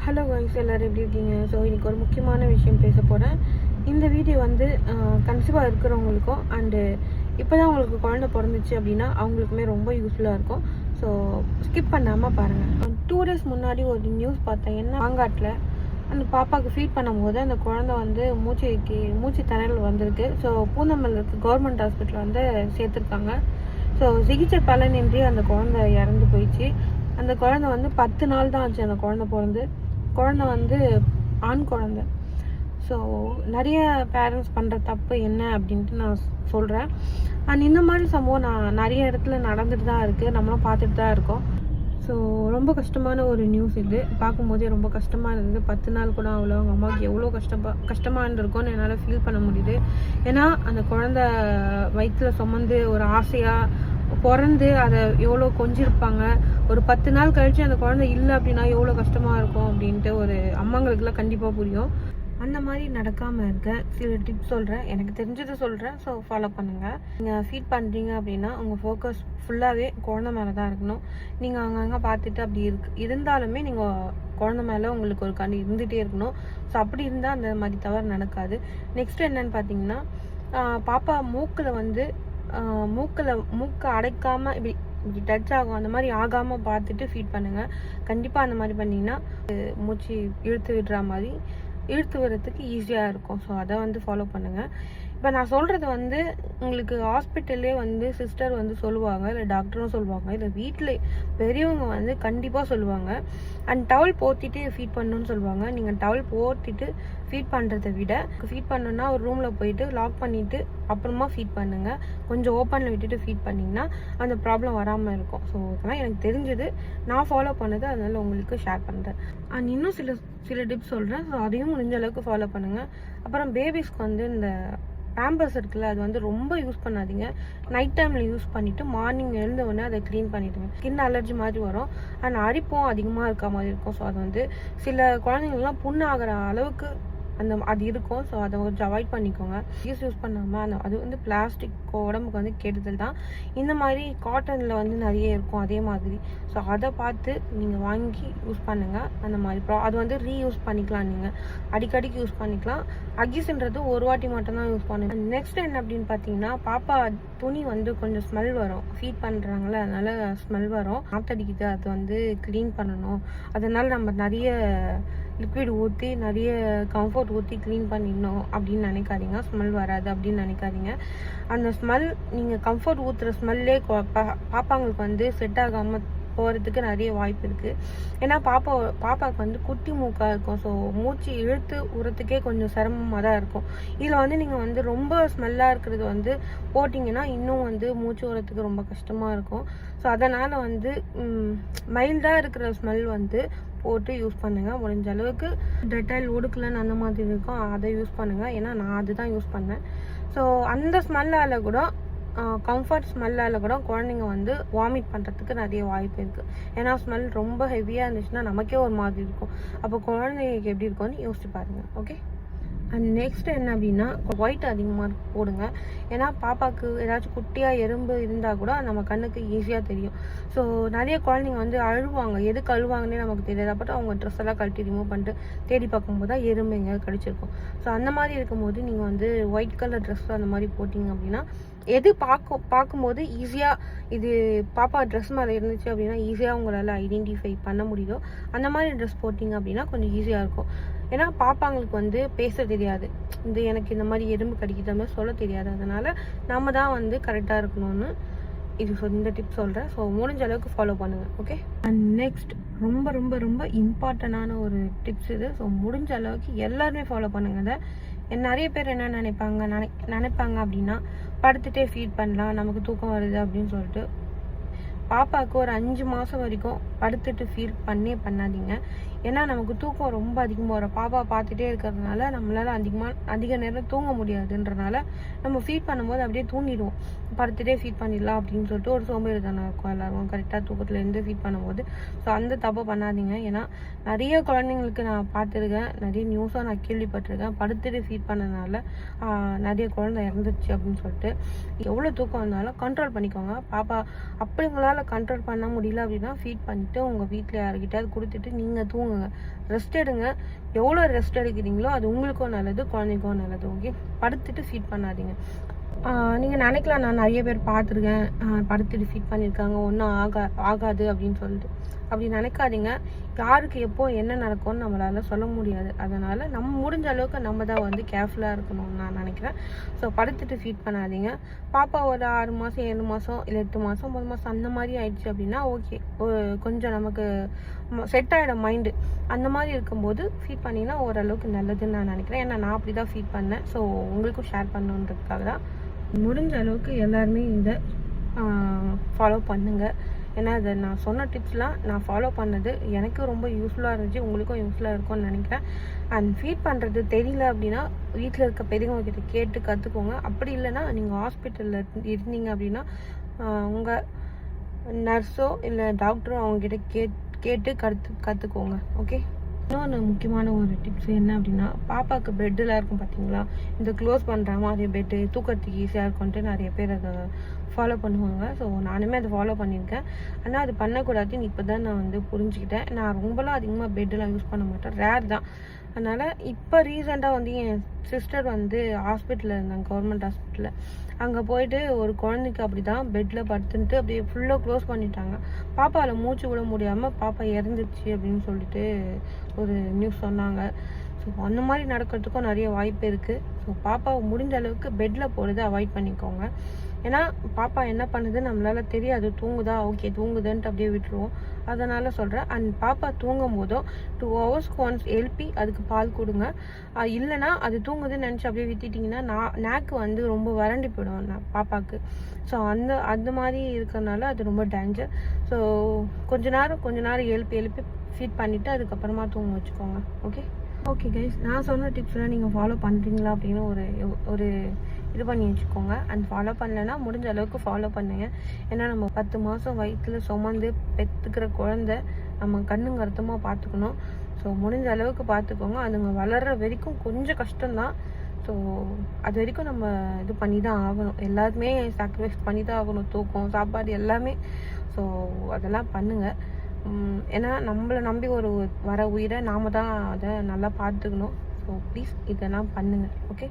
Hello guys, எல்லோரும் எப்படி இருக்கீங்க? ஸோ இன்றைக்கி ஒரு முக்கியமான விஷயம் பேச போகிறேன். இந்த வீடியோ வந்து கன்சீவாக இருக்கிறவங்களுக்கும் அண்டு இப்போ தான் அவங்களுக்கு குழந்தை பிறந்துச்சு அப்படின்னா அவங்களுக்குமே ரொம்ப யூஸ்ஃபுல்லாக இருக்கும். ஸோ ஸ்கிப் பண்ணாமல் பாருங்கள். 2 days முன்னாடி ஒரு நியூஸ் பார்த்தேன். என்ன, மாங்காட்டில் அந்த பாப்பாவுக்கு ஃபீட் பண்ணும்போது அந்த குழந்தை வந்து மூச்சு திணறல் வந்திருக்கு. ஸோ பூந்தமல்லியில் இருக்க கவர்மெண்ட் ஹாஸ்பிட்டலில் வந்து சேர்த்துருக்காங்க. ஸோ சிகிச்சை பலனின்றி அந்த குழந்தை இறந்து போயிடுச்சு. அந்த குழந்தை வந்து 10 நாள் தான் ஆச்சு அந்த குழந்தை பிறந்து. குழந்தை வந்து ஆண் குழந்தை. ஸோ நிறைய பேரண்ட்ஸ் பண்ணுற தப்பு என்ன அப்படின்ட்டு நான் சொல்கிறேன். அண்ட் இந்த மாதிரி சம்பவம் நான் நிறைய இடத்துல நடந்துட்டு தான் இருக்குது, நம்மளும் பார்த்துட்டு தான் இருக்கோம். ஸோ ரொம்ப கஷ்டமான ஒரு நியூஸ் இது. பார்க்கும்போதே ரொம்ப கஷ்டமாக இருந்தது. 10 நாள் கூட அவ்வளோ அவங்க அம்மாவுக்கு எவ்வளோ கஷ்டமாக இருந்திருக்கும்னு என்னால் ஃபீல் பண்ண முடியுது. ஏன்னா அந்த குழந்தை வயிற்றில் சுமந்து ஒரு ஆசையாக பிறந்து அதை எவ்வளோ கொஞ்சிருப்பாங்க. ஒரு 10 நாள் கழித்து அந்த குழந்தை இல்லை அப்படின்னா எவ்வளோ கஷ்டமாக இருக்கும் அப்படின்ட்டு ஒரு அம்மாங்களுக்குலாம் கண்டிப்பாக புரியும். அந்த மாதிரி நடக்காமல் இருக்க சில டிப்ஸ் சொல்கிறேன், எனக்கு தெரிஞ்சதை சொல்கிறேன். ஸோ ஃபாலோ பண்ணுங்கள். நீங்கள் ஃபீட் பண்ணுறீங்க அப்படின்னா உங்கள் ஃபோக்கஸ் ஃபுல்லாகவே குழந்தை மேலே தான் இருக்கணும். நீங்கள் அங்கங்கே பார்த்துட்டு அப்படி இருந்தாலுமே நீங்கள் குழந்தை மேலே உங்களுக்கு ஒரு கண்ணு இருந்துகிட்டே இருக்கணும். ஸோ அப்படி இருந்தால் அந்த மாதிரி தவறு நடக்காது. நெக்ஸ்ட் என்னன்னு பார்த்தீங்கன்னா, பாப்பா மூக்கை அடைக்காமல் இப்படி டச் ஆகும், அந்த மாதிரி ஆகாமல் பார்த்துட்டு ஃபீட் பண்ணுங்கள். கண்டிப்பாக அந்த மாதிரி பண்ணிங்கன்னா மூச்சு இழுத்து விடுற மாதிரி இழுத்து வர்றதுக்கு ஈஸியாக இருக்கும். ஸோ அதை வந்து ஃபாலோ பண்ணுங்கள். இப்போ நான் சொல்கிறது வந்து உங்களுக்கு ஹாஸ்பிட்டல்லே வந்து சிஸ்டர் வந்து சொல்லுவாங்க, இல்லை டாக்டரும் சொல்லுவாங்க, இல்லை வீட்டில் பெரியவங்க வந்து கண்டிப்பாக சொல்லுவாங்க. அண்ட் டவல் போத்திட்டு ஃபீட் பண்ணணும்னு சொல்லுவாங்க. நீங்கள் டவல் போத்திட்டு ஃபீட் பண்ணுறதை விட ஃபீட் பண்ணணுன்னா ஒரு ரூமில் போயிட்டு லாக் பண்ணிவிட்டு அப்புறமா ஃபீட் பண்ணுங்கள். கொஞ்சம் ஓப்பனில் விட்டுட்டு ஃபீட் பண்ணிங்கன்னா அந்த ப்ராப்ளம் வராமல் இருக்கும். ஸோ இதெல்லாம் எனக்கு தெரிஞ்சது, நான் ஃபாலோ பண்ணது, அதனால் உங்களுக்கு ஷேர் பண்ணுறேன். அண்ட் இன்னும் சில டிப்ஸ் சொல்கிறேன். ஸோ அதையும் முடிஞ்ச அளவுக்கு ஃபாலோ பண்ணுங்கள். அப்புறம் பேபிஸ்க்கு வந்து இந்த பேம்பர்ஸ் இருக்குல்ல, அது வந்து ரொம்ப யூஸ் பண்ணாதீங்க. நைட் டைமில் யூஸ் பண்ணிவிட்டு மார்னிங் எழுந்த உடனே அதை க்ளீன் பண்ணிவிடுங்க. ஸ்கின் அலர்ஜி மாதிரி வரும், அண்ட் அரிப்பும் அதிகமாக இருக்க மாதிரி இருக்கும். ஸோ அது வந்து சில குழந்தைங்கள்லாம் புண்ணு ஆகிற அளவுக்கு அது இருக்கும். ஸோ அதை கொஞ்சம் அவாய்ட் பண்ணிக்கோங்க. யூஸ் பண்ணாமல் அது வந்து பிளாஸ்டிக் உடம்புக்கு வந்து கெடுதல் தான். இந்த மாதிரி காட்டனில் வந்து நிறைய இருக்கும் அதே மாதிரி. ஸோ அதை பார்த்து நீங்கள் வாங்கி யூஸ் பண்ணுங்கள். அந்த மாதிரி அது வந்து ரீயூஸ் பண்ணிக்கலாம், நீங்கள் அடிக்கடிக்கு யூஸ் பண்ணிக்கலாம். அகிஸ்ன்றது ஒரு வாட்டி மட்டும்தான் யூஸ் பண்ணுங்க. நெக்ஸ்ட் என்ன அப்படின்னு பார்த்தீங்கன்னா, பாப்பா துணி வந்து கொஞ்சம் ஸ்மெல் வரும். ஃபீட் பண்ணுறாங்களே, அதனால ஸ்மெல் வரும், நாத்தடிக்குது. அது வந்து க்ளீன் பண்ணணும். அதனால் நம்ம நிறைய லிக்விட் ஊற்றி நிறைய கம்ஃபர்ட் ஊற்றி க்ளீன் பண்ணிடணும் அப்படின்னு நினைக்காதீங்க. ஸ்மெல் வராது அப்படின்னு நினைக்காதீங்க. அந்த ஸ்மெல், நீங்கள் கம்ஃபர்ட் ஊற்றுற ஸ்மெல்லே பாப்பாங்களுக்கு வந்து செட் ஆகாமல் போகிறதுக்கு நிறைய வாய்ப்பு இருக்குது. ஏன்னா பாப்பாவுக்கு வந்து குட்டி மூக்காக இருக்கும். ஸோ மூச்சு இழுத்து உரத்துக்கே கொஞ்சம் சிரமமாக தான் இருக்கும். இதில் வந்து நீங்கள் வந்து ரொம்ப ஸ்மெல்லாக இருக்கிறது வந்து போட்டிங்கன்னா இன்னும் வந்து மூச்சு உரத்துக்கு ரொம்ப கஷ்டமாக இருக்கும். ஸோ அதனால் வந்து மைல்டாக இருக்கிற ஸ்மெல் வந்து போட்டு யூஸ் பண்ணுங்கள். முடிஞ்ச அளவுக்கு டெட்டாயில் ஒடுக்கலன்னு அந்த மாதிரி இருக்கும், அதை யூஸ் பண்ணுங்கள். ஏன்னா நான் அதுதான் யூஸ் பண்ணேன். ஸோ அந்த ஸ்மெல்லால் கூட, கம்ஃபர்ட் ஸ்மெல்லால் கூட குழந்தைங்க வந்து வாமிட் பண்ணுறதுக்கு நிறைய வாய்ப்பு இருக்குது. ஏன்னா ஸ்மெல் ரொம்ப ஹெவியாக இருந்துச்சுன்னா நமக்கே ஒரு மாதிரி இருக்கும். அப்போ குழந்தைங்களுக்கு எப்படி இருக்கும்னு யோசிச்சு பாருங்கள். ஓகே. அண்ட் நெக்ஸ்ட் என்ன அப்படின்னா, ஒயிட் அதிகமாக போடுங்க. ஏன்னா பாப்பாவுக்கு ஏதாச்சும் குட்டியாக எறும்பு இருந்தால் கூட நம்ம கண்ணுக்கு ஈஸியாக தெரியும். ஸோ நிறைய குழந்தைங்க வந்து அழுவாங்க, எதுக்கு அழுவாங்கன்னே நமக்கு தெரியாது. அப்போ அவங்க ட்ரெஸ் எல்லாம் கழட்டி ரிமூவ் பண்ணிட்டு தேடி பார்க்கும்போது தான் எறும்பு எங்கேயாவது கடிச்சிருக்கும். ஸோ அந்த மாதிரி இருக்கும்போது நீங்கள் வந்து ஒயிட் கலர் ட்ரெஸ் அந்த மாதிரி போட்டிங்க அப்படின்னா எது பார்க்கும்போது ஈஸியாக இது பாப்பா ட்ரெஸ் மேலே இருந்துச்சு அப்படின்னா ஈஸியாக உங்களால் ஐடென்டிஃபை பண்ண முடியுதோ அந்த மாதிரி ட்ரெஸ் போட்டிங்க அப்படின்னா கொஞ்சம் ஈஸியாக இருக்கும். ஏன்னா பாப்பாங்களுக்கு வந்து பேச தெரியாது, எனக்கு இந்த மாதிரி எறும்பு கடிக்கிற மாதிரி சொல்ல தெரியாது. அதனால் நம்ம தான் வந்து கரெக்டாக இருக்கணும்னு இந்த டிப்ஸ் சொல்கிறேன். ஸோ முடிஞ்ச அளவுக்கு ஃபாலோ பண்ணுங்கள். ஓகே. அண்ட் நெக்ஸ்ட் ரொம்ப ரொம்ப ரொம்ப இம்பார்ட்டண்டான ஒரு டிப்ஸ் இது. ஸோ முடிஞ்ச அளவுக்கு எல்லாருமே ஃபாலோ பண்ணுங்க. நிறைய பேர் என்ன நினைப்பாங்க அப்படின்னா, படுத்துகிட்டே ஃபீட் பண்ணலாம், நமக்கு தூக்கம் வருது அப்படின்னு சொல்லிட்டு பாப்பாவுக்கு ஒரு 5 மாதம் வரைக்கும் படுத்துட்டு ஃபீட் பண்ணாதீங்க. ஏன்னா நமக்கு தூக்கம் ரொம்ப அதிகமாக வரும். பாப்பா பார்த்துட்டே இருக்கிறதுனால நம்மளால் அதிக நேரம் தூங்க முடியாதுன்றனால நம்ம ஃபீட் பண்ணும்போது அப்படியே தூங்கிடுவோம். படுத்துட்டே ஃபீட் பண்ணிடலாம் அப்படின்னு சொல்லிட்டு ஒரு சோம்பேறித்தனம் இருக்கும் எல்லாருக்கும் கரெக்டாக தூக்கத்துலேருந்து ஃபீட் பண்ணும்போது. ஸோ அந்த தப்பை பண்ணாதீங்க. ஏன்னா நிறைய குழந்தைங்களுக்கு நான் பார்த்துருக்கேன், நிறைய நியூஸாக நான் கேள்விப்பட்டிருக்கேன். படுத்துட்டு ஃபீட் பண்ணனால நிறைய குழந்தை இறந்துருச்சு அப்படின்னு சொல்லிட்டு. எவ்வளோ தூக்கம் வந்தாலும் கண்ட்ரோல் பண்ணிக்கோங்க. பாப்பா அப்படி உங்களால் கண்ட்ரோல் பண்ண முடியல அப்படின்னா ஃபீட் பண்ணிவிட்டு உங்கள் வீட்டில் யாருக்கிட்டாவது கொடுத்துட்டு நீங்கள் தூங்குங்க. தூங்குங்க, ரெஸ்ட் எடுங்க. எவ்வளோ ரெஸ்ட் எடுக்கிறீங்களோ அது உங்களுக்கும் நல்லது, குழந்தைக்கும் நல்லது. ஓகே, படுத்துட்டு ஃபீட் பண்ணாதீங்க. நீங்கள் நினைக்கலாம், நான் நிறைய பேர் பார்த்துருக்கேன் படுத்துட்டு ஃபீட் பண்ணியிருக்காங்க, ஒன்றும் ஆகாது அப்படின்னு சொல்லிட்டு. அப்படி நினைக்காதீங்க. யாருக்கு எப்போ என்ன நடக்கும்னு நம்மளால சொல்ல முடியாது. அதனால் நம்ம முடிஞ்ச அளவுக்கு நம்ம தான் வந்து கேர்ஃபுல்லாக இருக்கணும்னு நான் நினைக்கிறேன். ஸோ படுத்துட்டு ஃபீட் பண்ணாதீங்க. பாப்பா ஒரு 6 மாதம் 7 மாதம் இல்லை 8 மாதம் 9 மாதம் அந்த மாதிரி ஆயிடுச்சு அப்படின்னா ஓகே, கொஞ்சம் நமக்கு செட் ஆகிடும் மைண்டு. அந்த மாதிரி இருக்கும்போது ஃபீட் பண்ணிங்கன்னா ஓரளவுக்கு நல்லதுன்னு நான் நினைக்கிறேன். ஏன்னா நான் அப்படி தான் ஃபீட் பண்ணேன். ஸோ உங்களுக்கும் ஷேர் பண்ணணுன்றதுக்காக தான். முடிஞ்ச அளவுக்கு எல்லாருமே இந்த ஃபாலோ பண்ணுங்கள். ஏன்னா அதை நான் சொன்ன டிப்ஸ்லாம் நான் ஃபாலோ பண்ணது எனக்கு ரொம்ப யூஸ்ஃபுல்லாக இருந்துச்சு, உங்களுக்கும் யூஸ்ஃபுல்லாக இருக்கும்னு நினைக்கிறேன். அண்ட் ஃபீட் பண்ணுறது தெரியல அப்படின்னா வீட்டில் இருக்க பெரியவங்க கிட்ட கேட்டு கற்றுக்கோங்க. அப்படி இல்லைன்னா நீங்கள் ஹாஸ்பிட்டலில் இருந்தீங்க அப்படின்னா உங்கள் நர்ஸோ இல்லை டாக்டரோ அவங்கக்கிட்ட கேட்டு கற்றுக்கோங்க. ஓகே, இன்னொன்று முக்கியமான ஒரு டிப்ஸ் என்ன அப்படின்னா, பாப்பாவுக்கு பெட்டெலாம் இருக்கும் பார்த்தீங்களா, இந்த க்ளோஸ் பண்ணுற மாதிரி பெட்டு தூக்கத்துக்கு ஈஸியாக இருக்கும்ன்ட்டு நிறைய பேர் அதை ஃபாலோ பண்ணுவாங்க. ஸோ நானுமே அதை ஃபாலோ பண்ணியிருக்கேன். ஆனால் அது பண்ணக்கூடாதுன்னு இப்போ தான் நான் வந்து புரிஞ்சுக்கிட்டேன். நான் ரொம்பலாம் அதிகமாக பெட்டெலாம் யூஸ் பண்ண மாட்டேன், ரேர் தான். அதனால் இப்போ ரீசெண்டாக வந்து என் சிஸ்டர் வந்து ஹாஸ்பிட்டலில் இருந்தாங்க, கவர்மெண்ட் ஹாஸ்பிட்டலில். அங்கே போயிட்டு ஒரு குழந்தைக்கு அப்படி தான் பெட்டில் படுத்துன்ட்டு அப்படியே ஃபுல்லாக க்ளோஸ் பண்ணிட்டாங்க. பாப்பாவில் மூச்சு விட முடியாமல் பாப்பா இறந்துச்சு அப்படின்னு சொல்லிட்டு ஒரு நியூஸ் சொன்னாங்க. ஸோ அந்த மாதிரி நடக்கிறதுக்கும் நிறைய வாய்ப்பு இருக்குது. ஸோ பாப்பாவை முடிஞ்ச அளவுக்கு பெட்டில் போடுறதை அவாய்ட் பண்ணிக்கோங்க. ஏன்னா பாப்பா என்ன பண்ணுது நம்மளால் தெரியாது. தூங்குதா, ஓகே தூங்குதுன்ட்டு அப்படியே விட்டுருவோம். அதனால் சொல்கிறேன். அண்ட் பாப்பா தூங்கும் போதும் 2 ஹவர்ஸ்க்கு ஒன்ஸ் எழுப்பி அதுக்கு பால் கொடுங்க. இல்லைனா அது தூங்குதுன்னு நினச்சி அப்படியே விட்டுட்டிங்கன்னா நாக்கு வந்து ரொம்ப வறண்டி போயிடும் பாப்பாவுக்கு. ஸோ அந்த மாதிரி இருக்கிறதுனால அது ரொம்ப டேஞ்சர். ஸோ கொஞ்ச நேரம் எழுப்பி ஃபீட் பண்ணிவிட்டு அதுக்கப்புறமா தூங்க வச்சுக்கோங்க. ஓகே கைஸ், நான் சொன்ன டிப்ஸ்லாம் நீங்கள் ஃபாலோ பண்ணுறீங்களா அப்படின்னு ஒரு இது பண்ணி வச்சுக்கோங்க. அண்ட் ஃபாலோ பண்ணலைன்னா முடிஞ்ச அளவுக்கு ஃபாலோ பண்ணுங்க. ஏன்னா நம்ம 10 மாதம் வயிற்றில் சுமந்து பெற்றுக்கிற குழந்தை நம்ம கண்ணுங்க அர்த்தமாக பார்த்துக்கணும். ஸோ முடிஞ்ச அளவுக்கு பார்த்துக்கோங்க. அதுங்க வளர்கிற வரைக்கும் கொஞ்சம் கஷ்டம்தான். ஸோ அது வரைக்கும் நம்ம இது பண்ணி தான் ஆகணும். எல்லாருமே சாக்ரிஃபைஸ் பண்ணி தான் ஆகணும், தூக்கம் சாப்பாடு எல்லாமே. ஸோ அதெல்லாம் பண்ணுங்கள். ஏன்னா நம்மளை நம்பி வர உயிரை நாம் தான் அதை நல்லா பார்த்துக்கணும். ஸோ ப்ளீஸ் இதெல்லாம் பண்ணுங்கள். ஓகே.